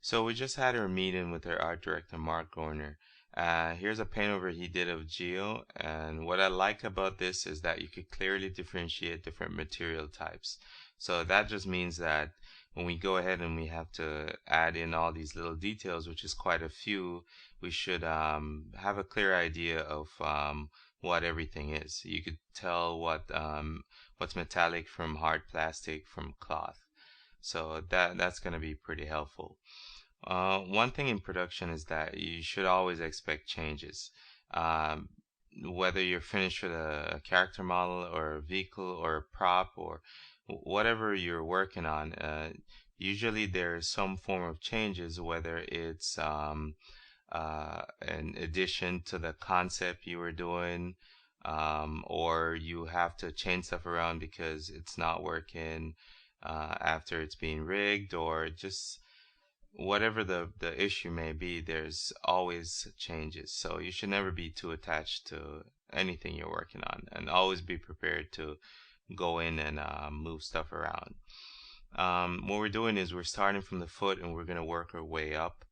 So we just had our meeting with our art director, Mark Gorner. Here's a paint over he did of Geo, and what I like about this is that you could clearly differentiate different material types. So that just means that when we go ahead and we have to add in all these little details, which is quite a few, we should have a clear idea of what everything is. You could tell what's metallic from hard plastic from cloth. So that's going to be pretty helpful. One thing in production is that you should always expect changes. Um, Whether you're finished with a character model or a vehicle or a prop or whatever you're working on, usually there's some form of changes, whether it's an addition to the concept you were doing, or you have to change stuff around because it's not working after it's being rigged, or just whatever the issue may be, there's always changes. So you should never be too attached to anything you're working on, and always be prepared to go in and move stuff around. What we're doing is we're starting from the foot and we're going to work our way up.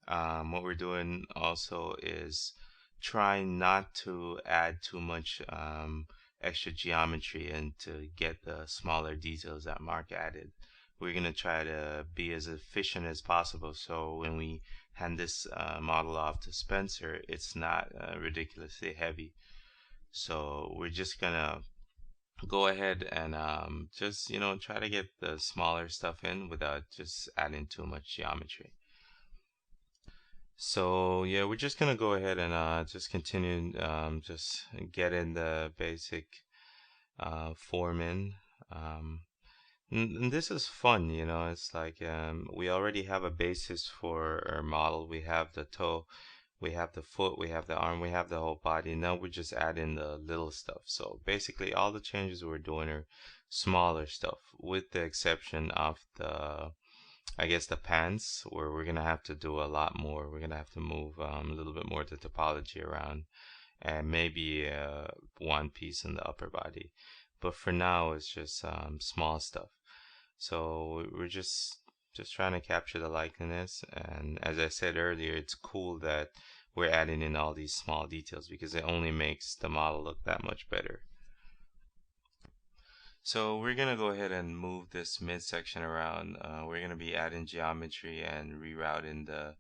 What we're doing also is trying not to add too much extra geometry and to get the smaller details that Mark added. We're going to try to be as efficient as possible, so when we hand this model off to Spencer, it's not ridiculously heavy. So we're just going to go ahead and just, try to get the smaller stuff in without just adding too much geometry. So yeah, we're just gonna go ahead and just continue just getting the basic form in. Um, and this is fun, it's like we already have a basis for our model. We have the toe, we have the foot, we have the arm, we have the whole body. Now we're just adding the little stuff. So basically all the changes we're doing are smaller stuff, with the exception of I guess the pants, where we're gonna have to do a lot more. We're gonna have to move a little bit more of the topology around, and maybe one piece in the upper body. But for now, it's just small stuff. So we're just trying to capture the likeness. And as I said earlier, it's cool that we're adding in all these small details because it only makes the model look that much better. So we're gonna go ahead and move this midsection around. We're gonna be adding geometry and rerouting the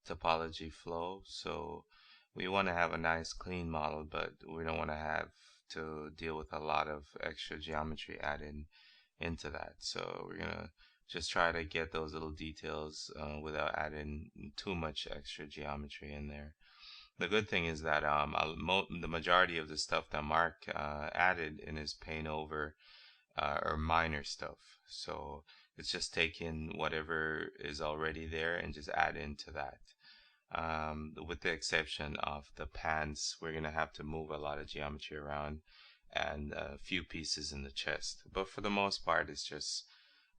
topology flow. So we want to have a nice clean model, but we don't want to have to deal with a lot of extra geometry added into that. So we're gonna just try to get those little details without adding too much extra geometry in there. The good thing is that the majority of the stuff that Mark added in his paint over or minor stuff. So it's just taking whatever is already there and just add into that. With the exception of the pants, we're going to have to move a lot of geometry around and a few pieces in the chest. But for the most part, it's just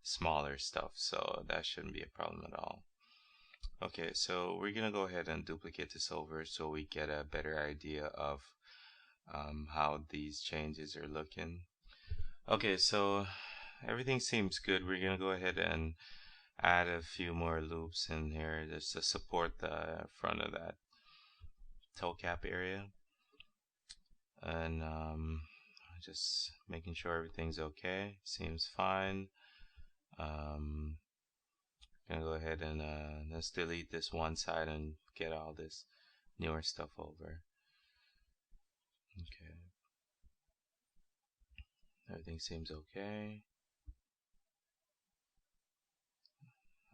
smaller stuff, so that shouldn't be a problem at all. Okay, so we're going to go ahead and duplicate this over so we get a better idea of how these changes are looking. Okay, so everything seems good. We're gonna go ahead and add a few more loops in here just to support the front of that toe cap area. And just making sure everything's okay. Seems fine. Gonna go ahead and let's delete this one side and get all this newer stuff over. Okay. Everything seems okay.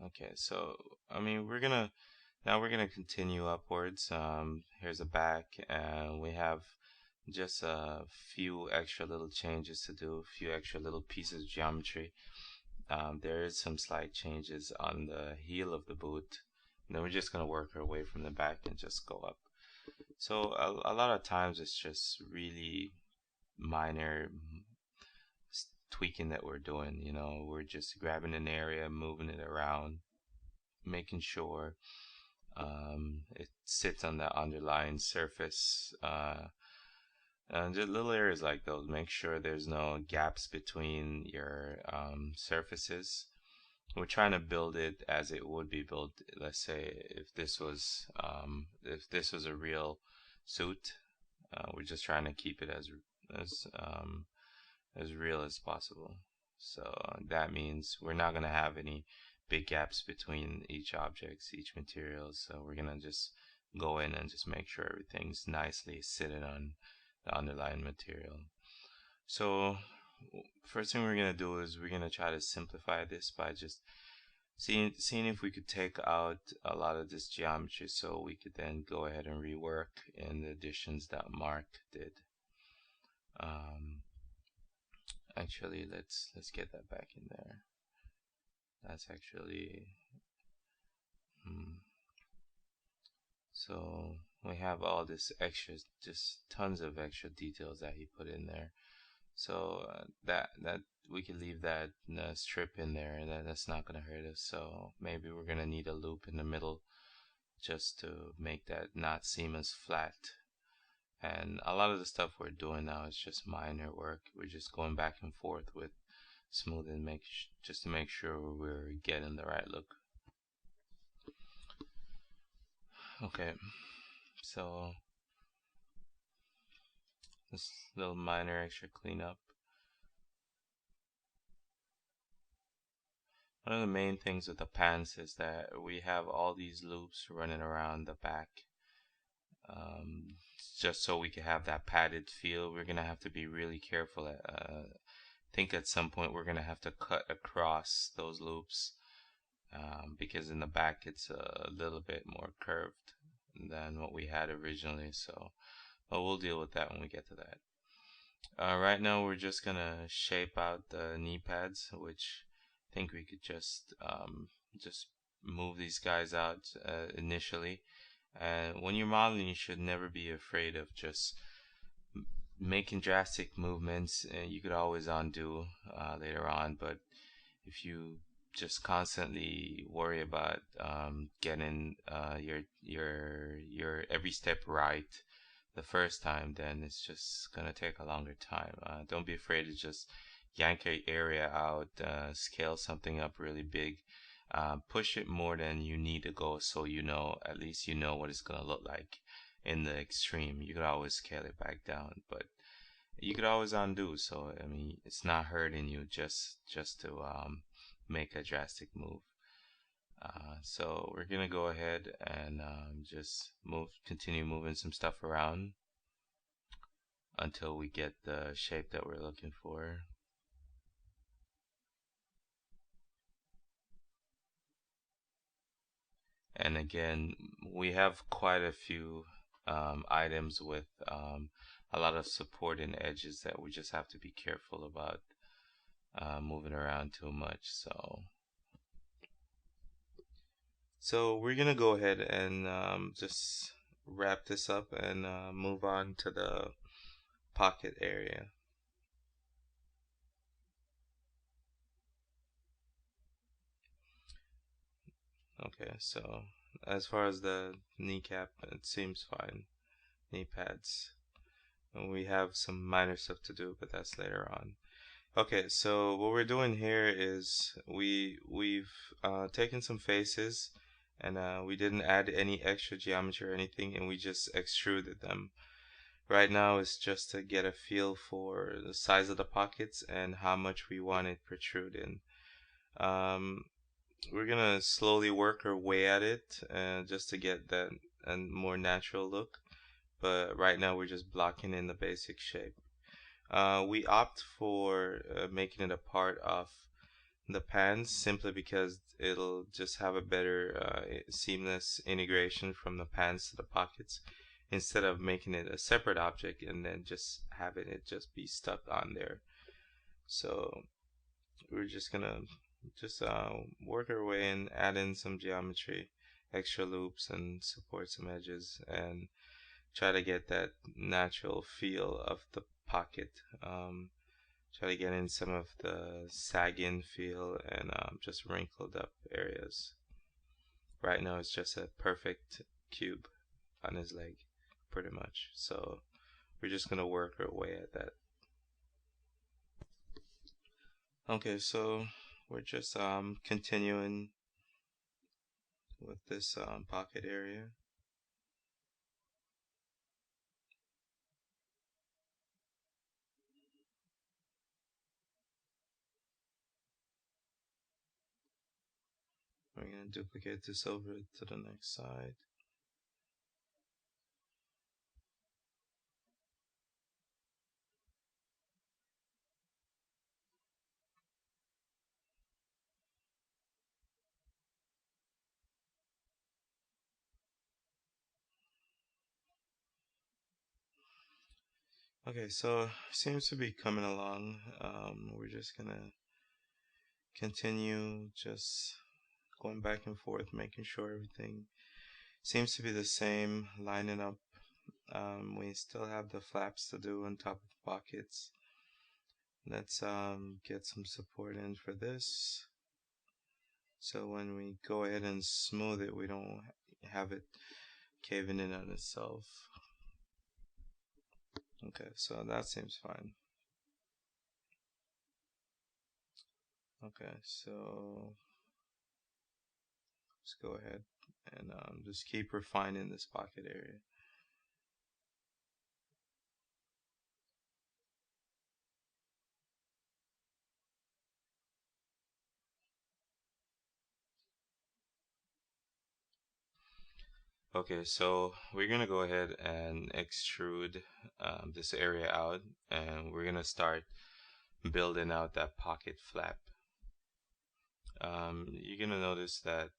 Okay, so I mean we're gonna continue upwards. Here's a back, and we have just a few extra little changes to do, a few extra little pieces of geometry. There is some slight changes on the heel of the boot, and then we're just gonna work our way from the back and just go up. So a lot of times it's just really minor tweaking that we're doing. We're just grabbing an area, moving it around, making sure it sits on the underlying surface. And just little areas like those, make sure there's no gaps between your surfaces. we're trying to build it as it would be built. Let's say if this was a real suit, we're just trying to keep it as as real as possible. So that means we're not gonna have any big gaps between each objects, each material. So we're gonna just go in and just make sure everything's nicely sitting on the underlying material. So first thing we're gonna do is we're gonna try to simplify this by just seeing if we could take out a lot of this geometry so we could then go ahead and rework in the additions that Mark did. Um, Actually, let's get that back in there. That's actually so we have all this extra, just tons of extra details that he put in there. So that we could leave that strip in there, and that's not gonna hurt us. So maybe we're gonna need a loop in the middle just to make that not seem as flat. And a lot of the stuff we're doing now is just minor work. We're just going back and forth with smoothing, just to make sure we're getting the right look. Okay, so this little minor extra cleanup. One of the main things with the pants is that we have all these loops running around the back. Just so we can have that padded feel, we're gonna have to be really careful. I think at some point we're gonna have to cut across those loops because in the back it's a little bit more curved than what we had originally. So, but we'll deal with that when we get to that. Right now we're just gonna shape out the knee pads, which I think we could just move these guys out initially. And when you're modeling, you should never be afraid of just making drastic movements. You could always undo later on, but if you just constantly worry about getting your every step right the first time, then it's just gonna take a longer time. Don't be afraid to just yank a area out, scale something up really big, push it more than you need to go, so you know, at least you know what it's gonna look like in the extreme. You could always scale it back down, but you could always undo. So I mean, it's not hurting you just to make a drastic move. So we're gonna go ahead and just continue moving some stuff around until we get the shape that we're looking for. And again, we have quite a few items with a lot of supporting edges that we just have to be careful about moving around too much. So we're gonna go ahead and just wrap this up and move on to the pocket area. Okay, so as far as the kneecap, it seems fine. Knee pads. And we have some minor stuff to do, but that's later on. Okay, so what we're doing here is we've taken some faces, and we didn't add any extra geometry or anything, and we just extruded them. Right now it's just to get a feel for the size of the pockets and how much we want it protruding. Um, we're gonna slowly work our way at it, just to get that a more natural look. But right now we're just blocking in the basic shape. We opt for making it a part of the pants simply because it'll just have a better seamless integration from the pants to the pockets instead of making it a separate object and then just having it just be stuck on there. So we're just gonna work our way and add in some geometry, extra loops, and support some edges, and try to get that natural feel of the pocket. Try to get in some of the sagging feel and just wrinkled up areas. Right now it's just a perfect cube on his leg, pretty much. So we're just gonna work our way at that. Okay, so we're just continuing with this pocket area. We're gonna duplicate this over to the next side. Okay, so seems to be coming along. We're just gonna continue just going back and forth, making sure everything seems to be the same, lining up. We still have the flaps to do on top of the pockets. Let's get some support in for this. So when we go ahead and smooth it, we don't have it caving in on itself. Okay, so that seems fine. Okay, so let's go ahead and just keep refining this pocket area. Okay, so we're gonna go ahead and extrude this area out, and we're gonna start building out that pocket flap. You're gonna notice that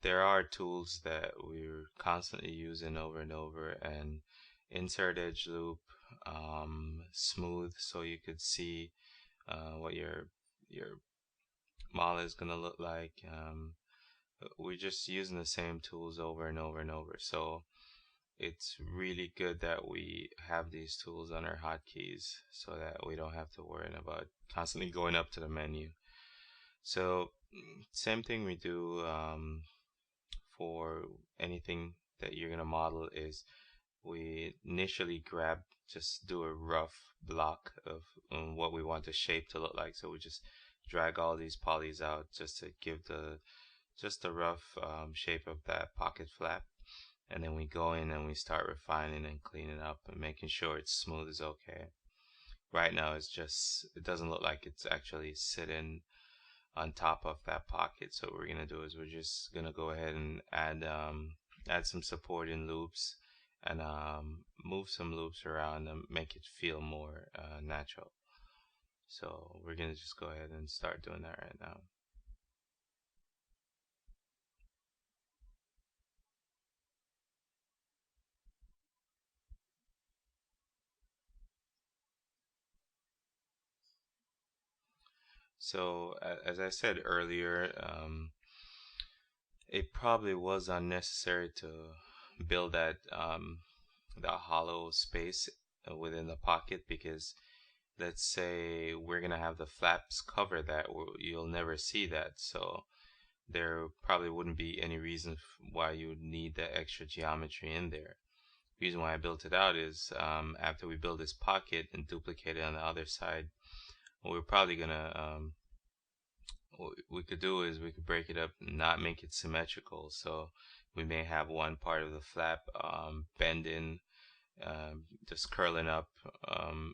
there are tools that we're constantly using over and over, and insert edge loop, smooth, so you could see what your model is gonna look like. We're just using the same tools over and over and over, so it's really good that we have these tools on our hotkeys so that we don't have to worry about constantly going up to the menu. So same thing we do for anything that you're gonna model is we initially just do a rough block of what we want the shape to look like. So we just drag all these polys out just to give just a rough shape of that pocket flap. And then we go in and we start refining and cleaning up and making sure it's smooth as okay. Right now it doesn't look like it's actually sitting on top of that pocket. So what we're gonna do is we're just gonna go ahead and add some supporting loops and move some loops around and make it feel more natural. So we're gonna just go ahead and start doing that right now. So as I said earlier, it probably was unnecessary to build that hollow space within the pocket, because let's say we're gonna have the flaps cover that, you'll never see that. So there probably wouldn't be any reason why you would need that extra geometry in there. The reason why I built it out is after we build this pocket and duplicate it on the other side, what we're probably gonna what we could do is we could break it up and not make it symmetrical. So we may have one part of the flap bending, just curling up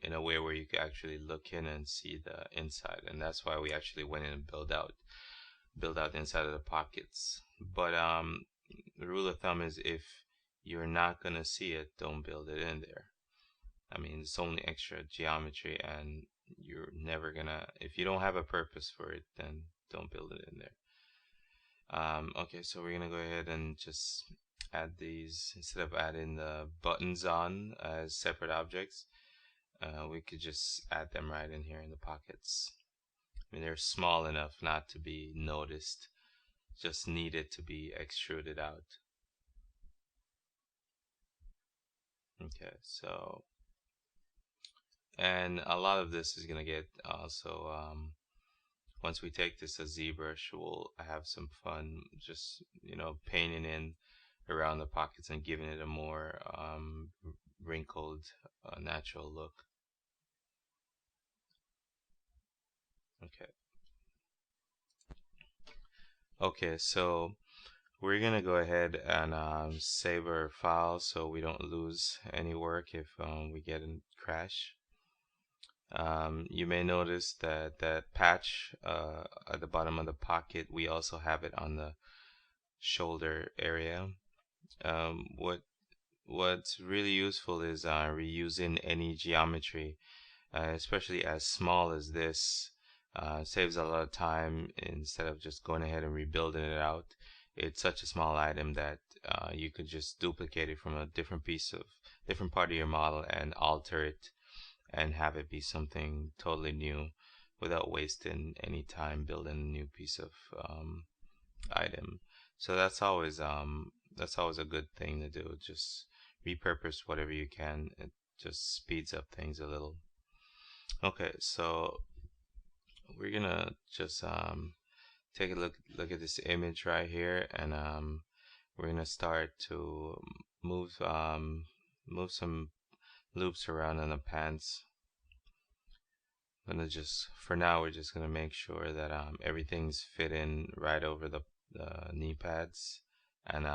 in a way where you can actually look in and see the inside. And that's why we actually went in and build out the inside of the pockets. But the rule of thumb is if you're not gonna see it, don't build it in there. I mean, it's only extra geometry, and you're never gonna, if you don't have a purpose for it, then don't build it in there. Okay, so we're gonna go ahead and just add these. Instead of adding the buttons on as separate objects, we could just add them right in here in the pockets. I mean, they're small enough not to be noticed, just needed to be extruded out. Okay, so, and a lot of this is gonna get also once we take this as ZBrush, we'll have some fun just, painting in around the pockets and giving it a more wrinkled, natural look. Okay. Okay, so we're gonna go ahead and save our file so we don't lose any work if we get a crash. You may notice that that patch at the bottom of the pocket, we also have it on the shoulder area. What's really useful is reusing any geometry, especially as small as this. Saves a lot of time instead of just going ahead and rebuilding it out. It's such a small item that you could just duplicate it from a different part of your model and alter it and have it be something totally new without wasting any time building a new piece of item. So that's always a good thing to do. Just repurpose whatever you can. It just speeds up things a little. Okay, so we're gonna just take a look at this image right here, and we're gonna start to move move some loops around in the pants. I'm gonna just for now we're just gonna make sure that everything's fit in right over the knee pads, and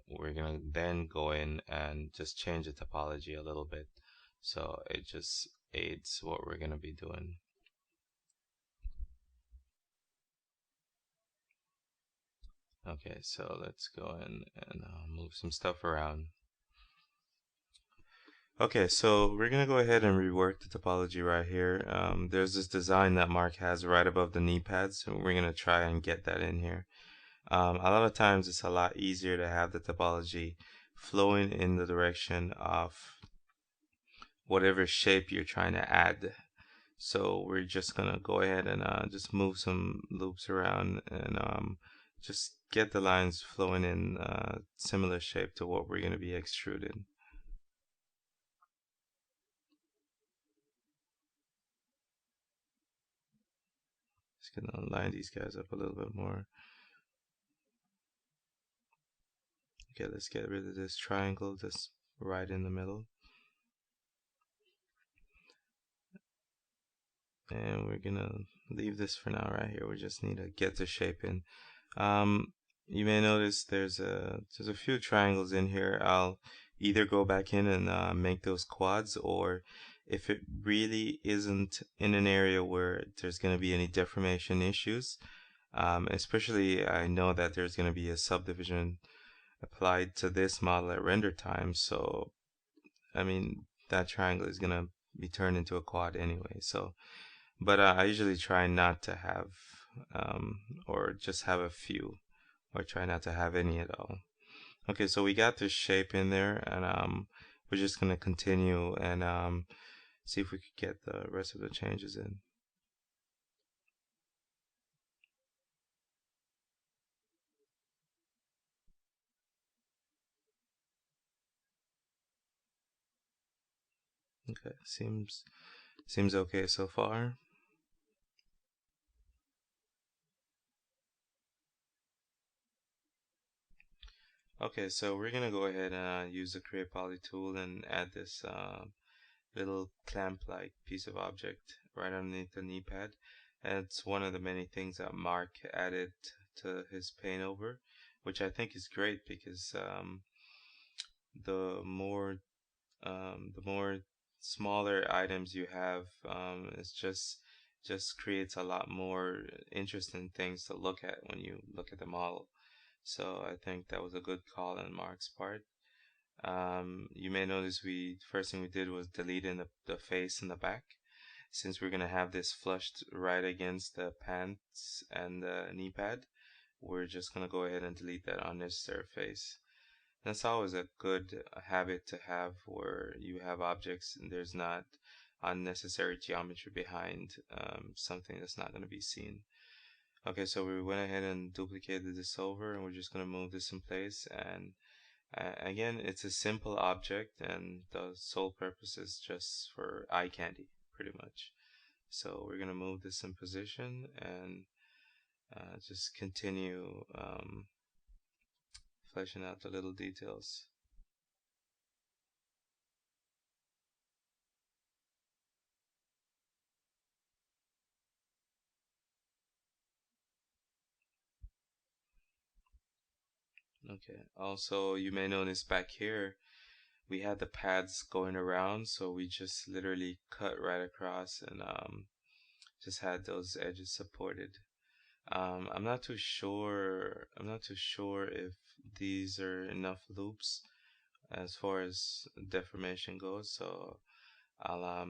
we're gonna then go in and just change the topology a little bit so it just aids what we're gonna be doing. Okay, so let's go in and move some stuff around. Okay, so we're gonna go ahead and rework the topology right here. There's this design that Mark has right above the knee pads, so we're gonna try and get that in here. A lot of times it's a lot easier to have the topology flowing in the direction of whatever shape you're trying to add. So we're just gonna go ahead and just move some loops around and just get the lines flowing in similar shape to what we're gonna be extruding. Just gonna line these guys up a little bit more. Okay, let's get rid of this triangle that's right in the middle. And we're gonna leave this for now right here. We just need to get the shape in. Um, you may notice there's a few triangles in here. I'll either go back in and make those quads, or if it really isn't in an area where there's going to be any deformation issues, especially I know that there's going to be a subdivision applied to this model at render time, so I mean that triangle is going to be turned into a quad anyway. So but I usually try not to have, or just have a few, or try not to have any at all. Okay, so we got this shape in there, and we're just gonna continue and see if we could get the rest of the changes in. Okay, seems okay so far. Okay, so we're gonna go ahead and use the create poly tool and add this little clamp-like piece of object right underneath the knee pad. And it's one of the many things that Mark added to his paint over, which I think is great because the more the more smaller items you have, it's just creates a lot more interesting things to look at when you look at the model. So I think that was a good call on Mark's part. You may notice we first thing we did was deleting the face and the back, since we're gonna have this flushed right against the pants and the knee pad. We're just gonna go ahead and delete that unnecessary face. That's always a good habit to have, where you have objects and there's not unnecessary geometry behind something that's not going to be seen. Okay, so we went ahead and duplicated this over, and we're just going to move this in place. And again, it's a simple object, and the sole purpose is just for eye candy, pretty much. So we're going to move this in position and just continue fleshing out the little details. Okay. Also, you may notice back here we had the pads going around, so we just literally cut right across and just had those edges supported. I'm not too sure. I'm not too sure if these are enough loops as far as deformation goes. So I'll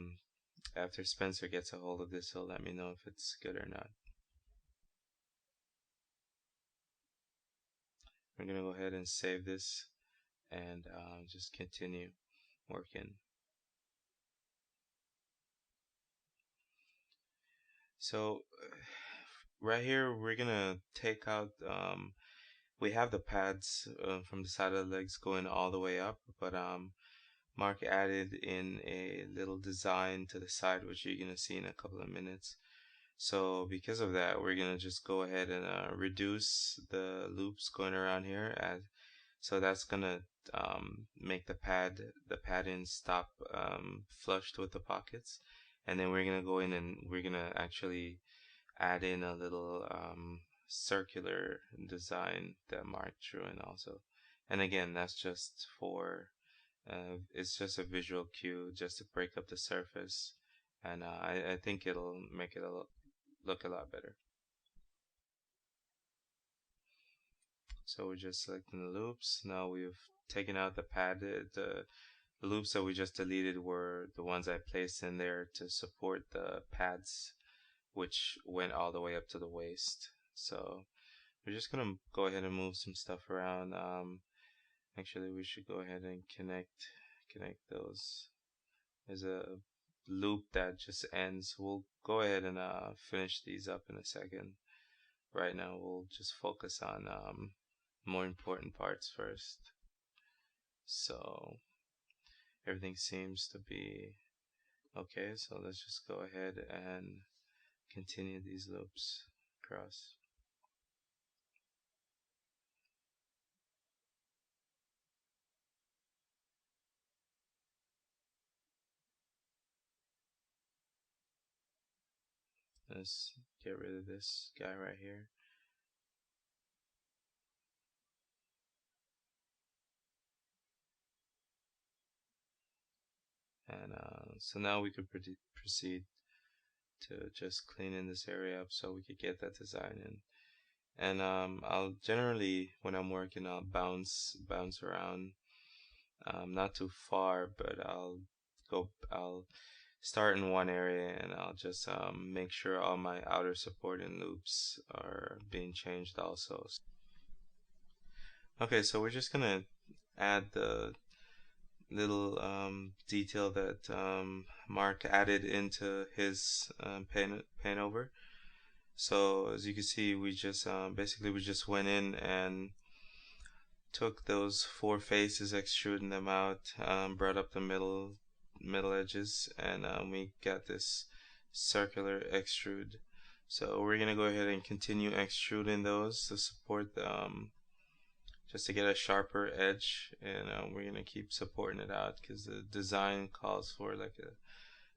after Spencer gets a hold of this, he'll let me know if it's good or not. We're gonna go ahead and save this and just continue working. So right here, we're gonna take out. We have the pads from the side of the legs going all the way up, but Mark added in a little design to the side, which you're gonna see in a couple of minutes. So because of that, we're gonna just go ahead and reduce the loops going around here. So that's gonna make the padding stop flushed with the pockets, and then we're gonna go in and we're gonna actually add in a little circular design that Mark drew in also. And again, that's just for it's just a visual cue just to break up the surface, and I think it'll make it look a lot better. So we're just selecting the loops. Now we've taken out the pad. The loops that we just deleted were the ones I placed in there to support the pads, which went all the way up to the waist. So we're just gonna go ahead and move some stuff around. Actually, we should go ahead and connect those. There's a loop that just ends. We'll go ahead and finish these up in a second. Right now, we'll just focus on more important parts first. So everything seems to be okay. So let's just go ahead and continue these loops across. Let's get rid of this guy right here. And so now we could proceed to just cleaning this area up so we could get that design in. And I'll generally, when I'm working, I'll bounce around, not too far, but I'll start in one area and I'll just make sure all my outer supporting loops are being changed also. Okay, so we're just gonna add the little detail that Mark added into his paint over. So as you can see, we just basically we just went in and took those four faces, extruding them out, brought up the middle edges, and we got this circular extrude. So we're gonna go ahead and continue extruding those to support the just to get a sharper edge, and we're gonna keep supporting it out because the design calls for like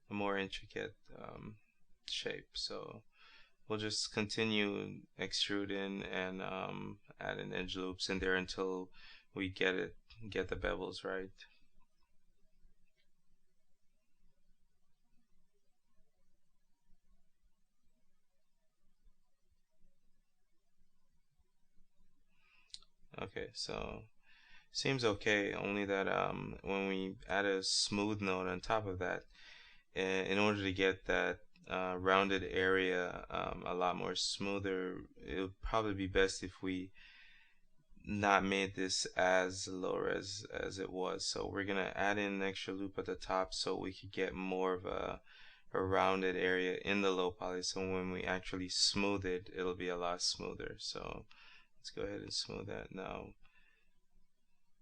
a more intricate shape. So we'll just continue extruding and adding edge loops in there until we get the bevels right. Okay, so seems okay, only that when we add a smooth node on top of that, in order to get that rounded area a lot more smoother, it would probably be best if we not made this as low as it was. So we're gonna add in an extra loop at the top so we could get more of a rounded area in the low poly. So when we actually smooth it, it'll be a lot smoother. So let's go ahead and smooth that now.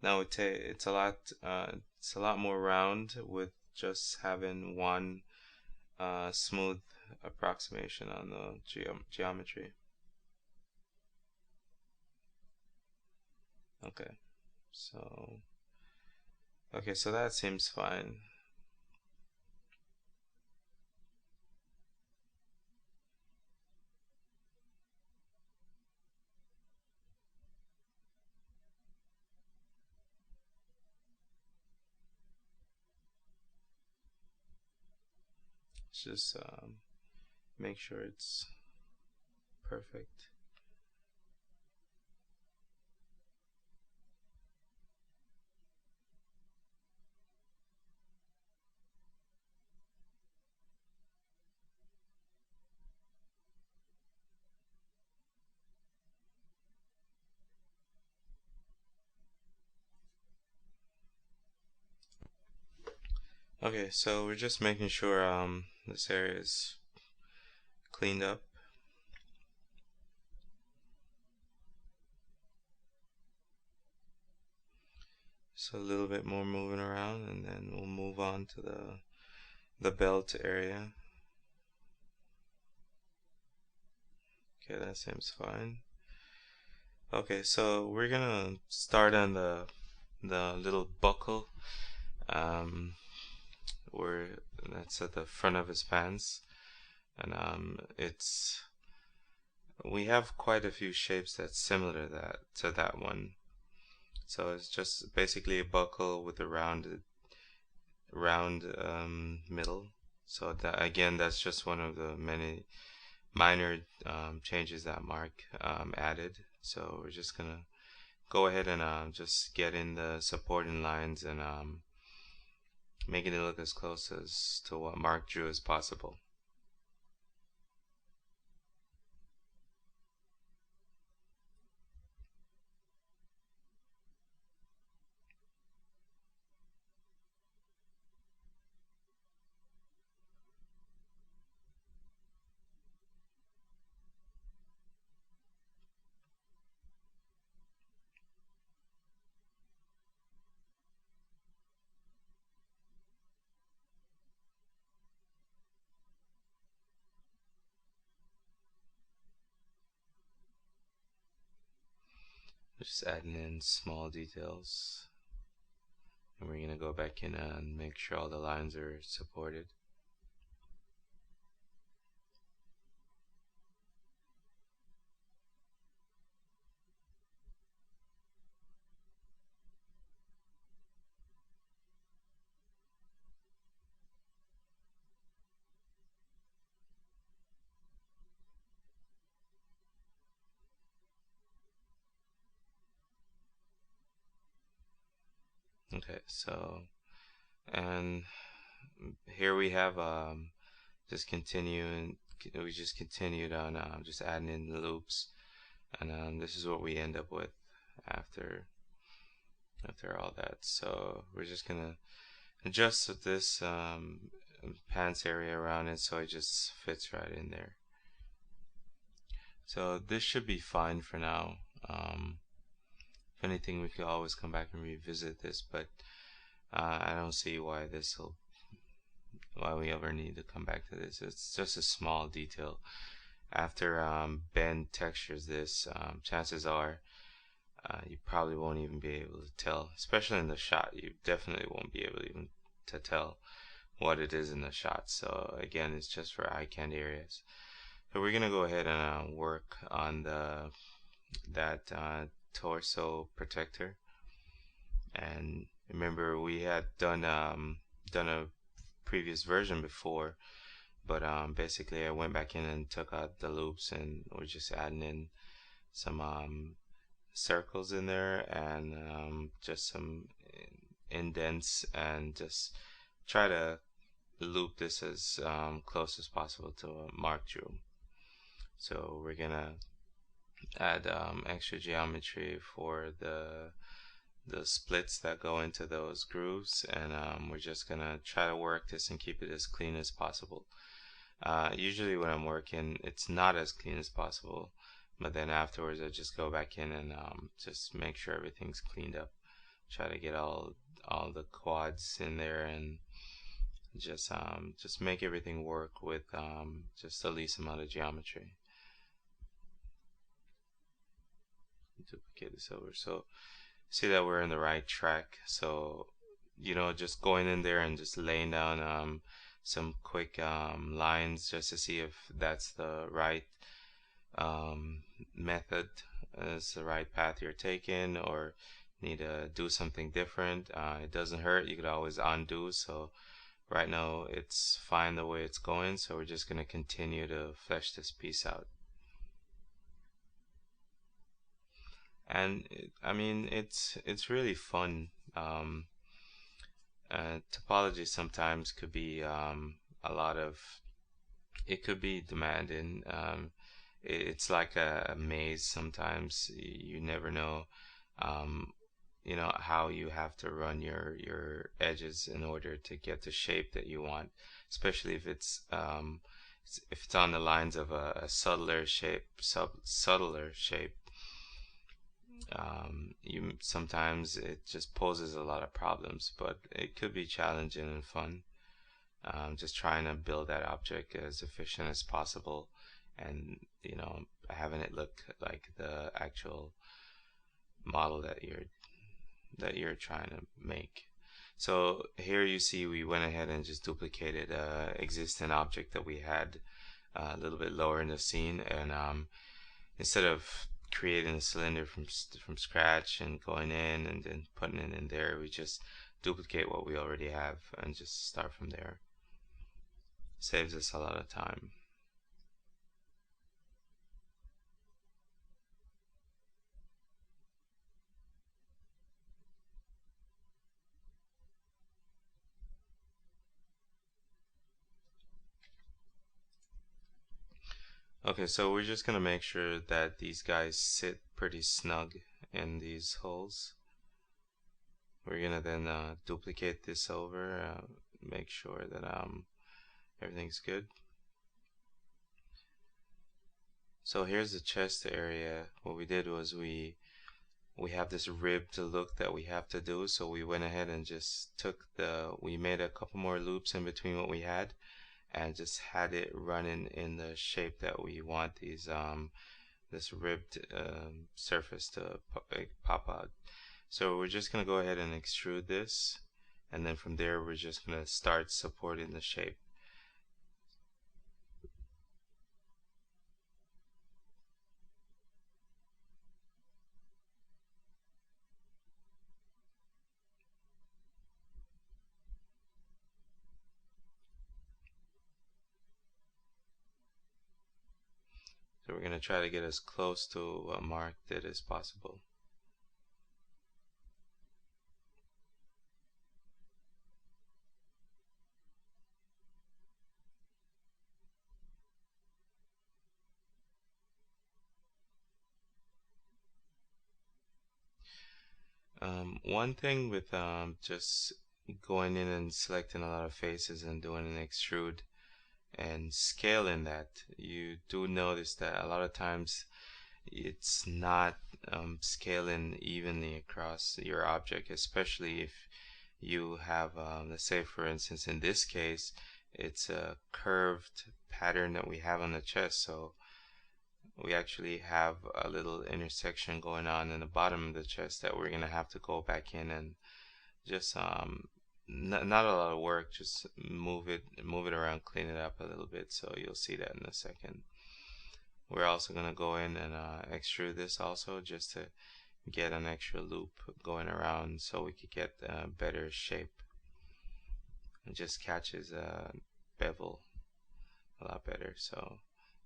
Now it's a lot more round with just having one smooth approximation on the geometry. Okay, so so that seems fine. Just make sure it's perfect. Okay, so we're just making sure this area is cleaned up. So a little bit more moving around, and then we'll move on to the belt area. Okay, that seems fine. Okay, so we're gonna start on the little buckle, um, where that's at the front of his pants, and it's we have quite a few shapes that's similar to that one. So it's just basically a buckle with a round middle. So that again, that's just one of the many minor changes that Mark added. So we're just gonna go ahead and just get in the supporting lines and making it look as close as to what Mark drew as possible. Just adding in small details. And we're gonna go back in and make sure all the lines are supported. Okay, so and here we have just continuing. We just continued on just adding in the loops, and this is what we end up with after all that. So we're just gonna adjust this pants area around it so it just fits right in there. So this should be fine for now. If anything, we could always come back and revisit this, but I don't see why we ever need to come back to this. It's just a small detail. After Ben textures this, chances are you probably won't even be able to tell, especially in the shot. You definitely won't be able even to tell what it is in the shot. So again, it's just for eye candy areas. So we're gonna go ahead and work on that torso protector. And remember, we had done a previous version before, but basically I went back in and took out the loops, and we're just adding in some circles in there and just some indents, and just try to loop this as close as possible to a Mark drew. So we're gonna add extra geometry for the splits that go into those grooves, and we're just gonna try to work this and keep it as clean as possible. Usually when I'm working, it's not as clean as possible, but then afterwards I just go back in and just make sure everything's cleaned up. Try to get all the quads in there, and just make everything work with just the least amount of geometry. Duplicate this over. So see that we're in the right track. So just going in there and just laying down some quick lines just to see if that's the right method, is the right path you're taking, or need to do something different. It doesn't hurt. You could always undo. So right now it's fine the way it's going, so we're just going to continue to flesh this piece out. And I mean, it's really fun. Topology sometimes could be a lot of, it could be demanding. It's like a maze sometimes. You never know, um, how you have to run your edges in order to get the shape that you want, especially if if it's on the lines of a subtler shape. You sometimes it just poses a lot of problems, but it could be challenging and fun. Just trying to build that object as efficient as possible, and having it look like the actual model that you're trying to make. So here you see we went ahead and just duplicated a existing object that we had a little bit lower in the scene, and instead of creating a cylinder from scratch and going in and then putting it in there, we just duplicate what we already have and just start from there. Saves us a lot of time. Okay, so we're just gonna make sure that these guys sit pretty snug in these holes. We're gonna then duplicate this over, make sure that everything's good. So here's the chest area. What we did was we have this ribbed look that we have to do, so we went ahead and just we made a couple more loops in between what we had, and just had it running in the shape that we want this ribbed surface to pop out. So we're just gonna go ahead and extrude this, and then from there we're just gonna start supporting the shape. So we're gonna try to get as close to what Mark did as possible. One thing with just going in and selecting a lot of faces and doing an extrude and scaling that, you do notice that a lot of times it's not scaling evenly across your object, especially if you have, let's say for instance in this case, it's a curved pattern that we have on the chest, so we actually have a little intersection going on in the bottom of the chest that we're gonna have to go back in and just not a lot of work, just move it around, clean it up a little bit, so you'll see that in a second. We're also gonna go in and extrude this also, just to get an extra loop going around so we could get a better shape. It just catches a bevel a lot better. So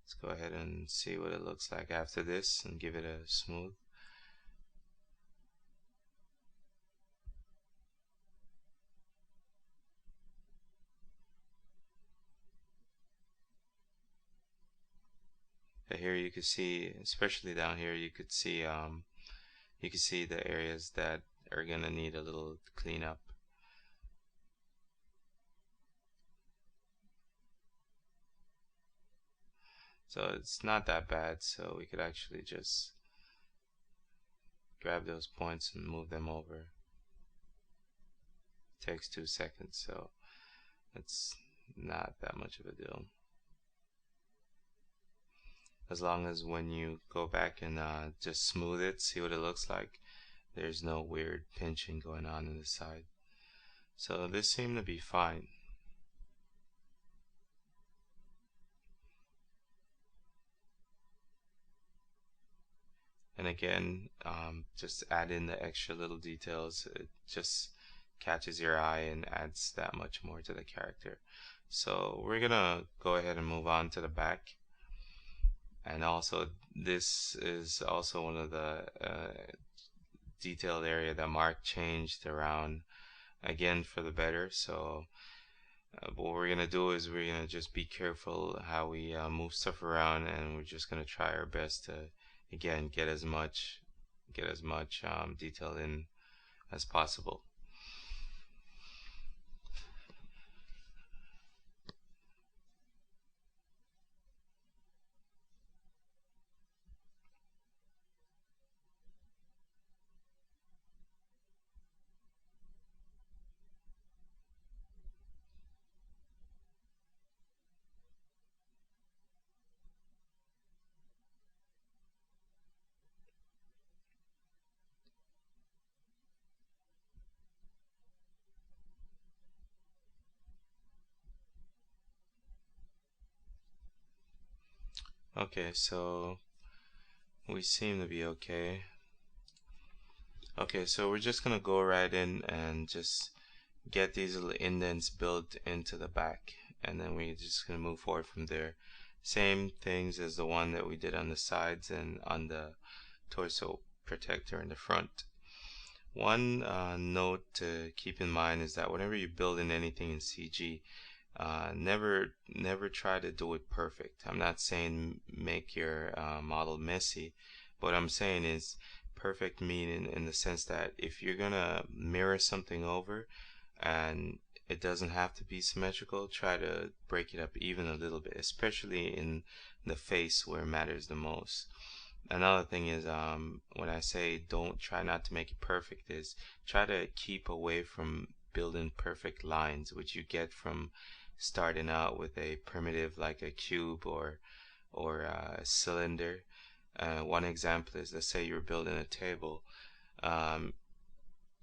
let's go ahead and see what it looks like after this and give it a smooth. But here you can see, especially down here, you can see the areas that are gonna need a little cleanup. So it's not that bad, so we could actually just grab those points and move them over. It takes 2 seconds, so it's not that much of a deal. As long as when you go back and just smooth it, see what it looks like, there's no weird pinching going on the side. So this seemed to be fine. And again, just add in the extra little details. It just catches your eye and adds that much more to the character. So we're gonna go ahead and move on to the back. And also, this is also one of the detailed area that Mark changed around again for the better. So what we're gonna do is we're gonna just be careful how we move stuff around, and we're just gonna try our best to again get as much detail in as possible. Okay, so we seem to be okay. Okay, so we're just gonna go right in and just get these little indents built into the back, and then we're just gonna move forward from there. Same things as the one that we did on the sides and on the torso protector in the front. One note to keep in mind is that whenever you build in anything in CG, never try to do it perfect. I'm not saying make your model messy. What I'm saying is perfect meaning in the sense that if you're gonna mirror something over and it doesn't have to be symmetrical, try to break it up even a little bit, especially in the face where it matters the most. Another thing is when I say don't try not to make it perfect, is try to keep away from building perfect lines, which you get from starting out with a primitive like a cube or a cylinder. One example is, let's say you're building a table. Um,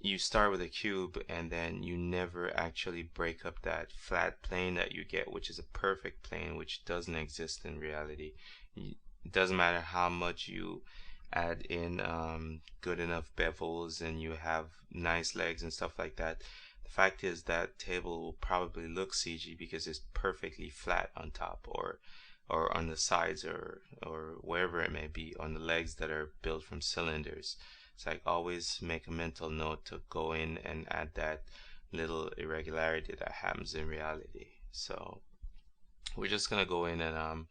you start with a cube and then you never actually break up that flat plane that you get, which is a perfect plane, which doesn't exist in reality. It doesn't matter how much you add in good enough bevels and you have nice legs and stuff like that. The fact is that table will probably look CG because it's perfectly flat on top or on the sides or wherever it may be on the legs that are built from cylinders. It's like always make a mental note to go in and add that little irregularity that happens in reality. So we're just gonna go in and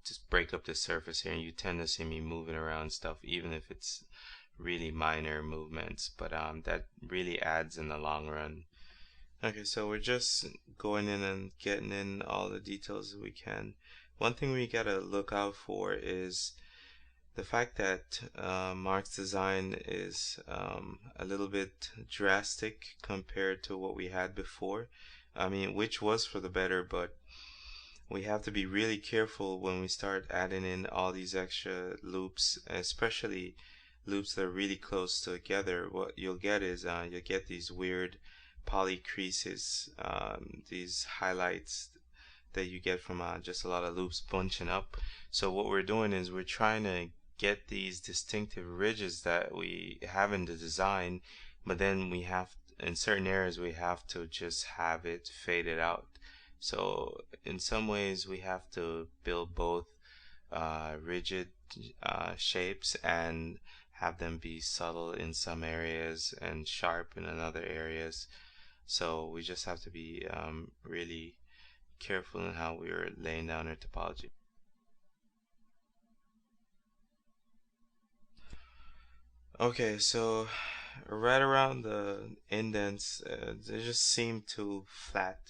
just break up the surface here, and you tend to see me moving around stuff even if it's really minor movements, but that really adds in the long run. Okay, so we're just going in and getting in all the details that we can. One thing we gotta look out for is the fact that Mark's design is a little bit drastic compared to what we had before. I mean, which was for the better, but we have to be really careful when we start adding in all these extra loops, especially loops that are really close together. What you'll get is you'll get these weird poly creases, these highlights that you get from just a lot of loops bunching up. So what we're doing is we're trying to get these distinctive ridges that we have in the design, but then we have in certain areas we have to just have it faded out. So in some ways we have to build both rigid shapes and have them be subtle in some areas and sharp in other areas. So we just have to be really careful in how we are laying down our topology. Okay, so right around the indents, they just seem too flat.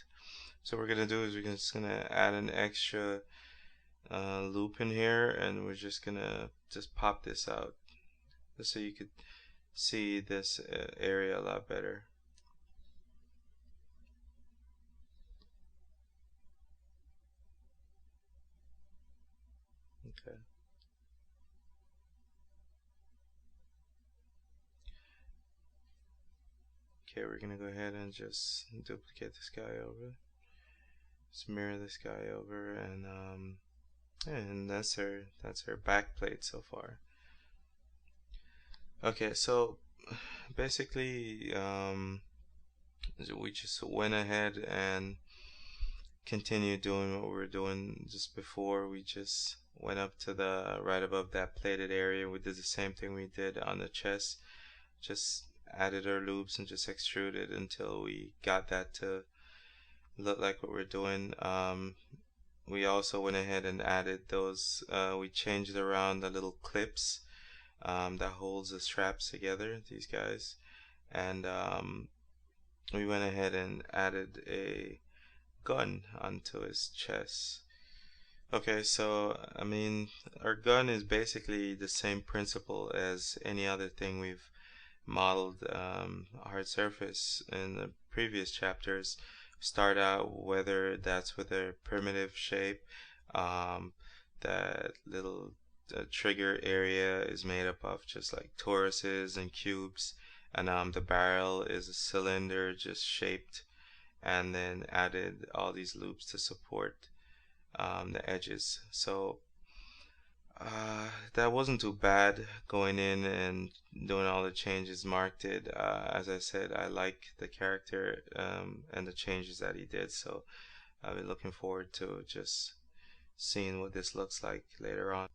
So what we're gonna do is we're just gonna add an extra loop in here, and we're just gonna just pop this out, just so you could see this area a lot better. Okay. Okay, we're gonna go ahead and just duplicate this guy over. Just mirror this guy over, and that's our back plate so far. Okay, so basically, we just went ahead and continued doing what we were doing just before. We just went up to the right above that plated area. We did the same thing we did on the chest, just added our loops and just extruded until we got that to look like what we're doing. We also went ahead and added those, we changed around the little clips that holds the straps together, these guys. And we went ahead and added a gun onto his chest. Okay, so I mean, our gun is basically the same principle as any other thing we've modeled hard surface in the previous chapters. Start out whether that's with a primitive shape, um, that little trigger area is made up of just like toruses and cubes, and the barrel is a cylinder just shaped, and then added all these loops to support the edges. So that wasn't too bad going in and doing all the changes marked it. As I said, I like the character and the changes that he did, so I'll be looking forward to just seeing what this looks like later on.